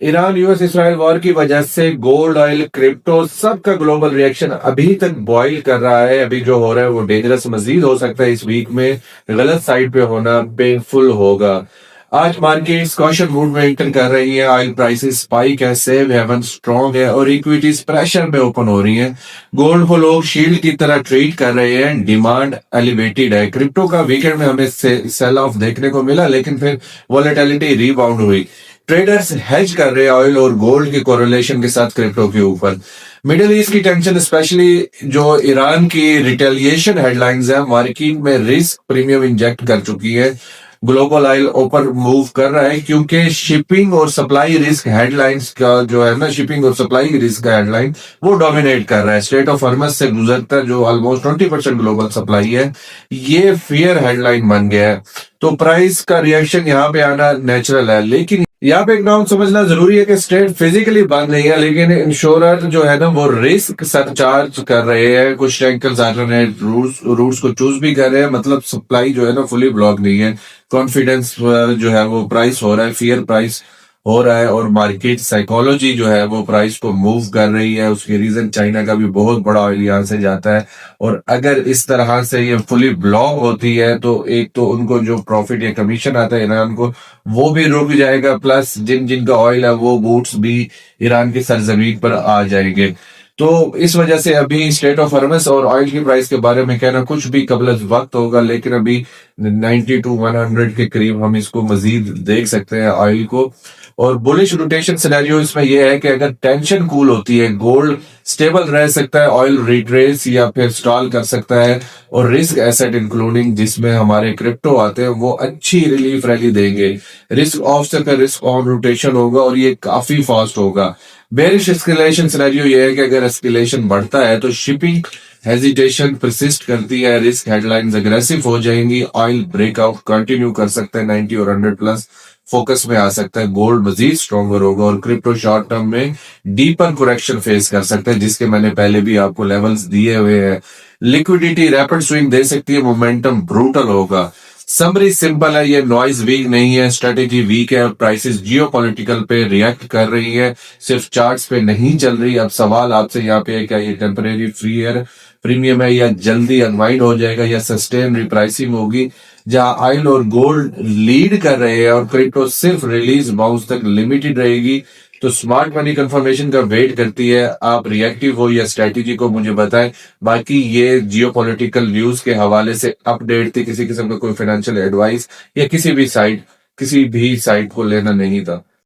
Iran US Israel war की वजह से गोल्ड, ऑयल, क्रिप्टो सबका ग्लोबल रिएक्शन अभी तक बॉईल कर रहा है। अभी जो हो रहा है वो डेंजरस मजीद हो सकता है। इस वीक में गलत साइड पे होना पेनफुल होगा। आज मार्केट्स कॉशन मूड में एंटर कर रही है। ऑयल प्राइसेस स्पाइक है, सेव हेवन स्ट्रांग है और इक्विटीज प्रेशर में ओपन हो रही है। गोल्ड को लोग शील्ड की तरह ट्रीट कर रहे हैं। डिमांड एलिवेटेड है। क्रिप्टो का वीकेंड में हमें सेल ऑफ देखने को मिला, लेकिन फिर वॉलेटिलिटी रीबाउंड हुई। ट्रेडर्स हेज कर रहे हैं ऑयल और गोल्ड के कोरिलेशन के साथ क्रिप्टो के ऊपर। मिडिल ईस्ट की टेंशन, स्पेशली जो ईरान की रिटेलिएशन हेडलाइंस है, मार्केट में रिस्क प्रीमियम इंजेक्ट कर चुकी है। ग्लोबल ऑयल ऊपर मूव कर रहा है क्योंकि शिपिंग और सप्लाई रिस्क हेडलाइंस का जो है ना, शिपिंग और सप्लाई रिस्क का हेडलाइन वो डोमिनेट कर रहा है। स्टेट ऑफ हॉर्मज से गुजरता जो ऑलमोस्ट 20% ग्लोबल सप्लाई है, ये फियर हेडलाइन बन गया है। तो प्राइस का रिएक्शन यहाँ पे आना नेचुरल है, लेकिन यहाँ पे एक नाम समझना जरूरी है कि स्टेट फिजिकली बंद नहीं है, लेकिन इंश्योरर जो है ना वो रिस्क सरचार्ज कर रहे हैं। कुछ टैंकर्स अल्टरनेट रूट्स को चूज भी कर रहे हैं। मतलब सप्लाई जो है ना फुली ब्लॉक नहीं है। कॉन्फिडेंस जो है वो प्राइस हो रहा है, फियर प्राइस हो रहा है और मार्केट साइकोलॉजी जो है वो प्राइस को मूव कर रही है। उसके रीजन चाइना का भी बहुत बड़ा ऑयल यहाँ से जाता है और अगर इस तरह से ये फुली ब्लॉक होती है तो एक तो उनको जो प्रॉफिट या कमीशन आता है ईरान को वो भी रुक जाएगा, प्लस जिन जिनका ऑयल है वो बूट्स भी ईरान की सरजमीन पर आ जाएंगे। तो इस वजह से अभी स्टेट ऑफ हॉर्मस और ऑयल की प्राइस के बारे में कहना कुछ भी कबल वक्त होगा, लेकिन अभी 90 to 100 के करीब हम इसको मजीद देख सकते हैं ऑयल को। और बुलिश रोटेशन सिनेरियो इसमें यह है कि अगर टेंशन कूल होती है, गोल्ड स्टेबल रह सकता है, ऑयल रिट्रेस या फिर स्टॉल कर सकता है और रिस्क एसेट इंक्लूडिंग जिसमें हमारे क्रिप्टो आते हैं वो अच्छी रिलीफ रैली देंगे। रिस्क ऑफ से रिस्क ऑन रोटेशन होगा और ये काफी फास्ट होगा। बेरिश एस्केलेशन सिनेरियो ये है कि अगर एस्केलेशन बढ़ता है तो शिपिंग हेजिटेशन परसिस्ट करती है, रिस्क हेडलाइंस अग्रेसिव हो जाएंगी, ऑयल ब्रेकआउट कंटिन्यू कर सकता है, 90 और 100 प्लस फोकस में आ सकता है, गोल्ड मजीद स्ट्रॉन्गर होगा और क्रिप्टो शॉर्ट टर्म में डीपर करेक्शन फेस कर सकता है, जिसके मैंने पहले भी आपको लेवल्स दिए हुए हैं। लिक्विडिटी रैपिड स्विंग दे सकती है, मोमेंटम ब्रूटल होगा। समरी सिंपल है, ये नॉइज वीक नहीं है, स्ट्रेटेजी वीक है, प्राइसेस जियोपॉलिटिकल पे रिएक्ट कर रही है, सिर्फ चार्ट्स पे नहीं चल रही। अब सवाल आपसे यहाँ पे है क्या ये टेम्परेरी फ्रीयर प्रीमियम है या जल्दी अनवाइंड हो जाएगा या सस्टेन रिप्राइसिंग होगी। जहां ऑयल और गोल्ड लीड कर रहे हैं और क्रिप्टो सिर्फ रिलीज बाउंस तक लिमिटेड रहेगी। तो स्मार्ट मनी कंफर्मेशन का वेट करती है। आप रिएक्टिव हो या स्ट्रेटेजी को मुझे बताएं। बाकी ये जियोपॉलिटिकल न्यूज के हवाले से अपडेट थी, किसी किस्म का कोई फाइनेंशियल एडवाइस या किसी भी साइट को लेना नहीं था।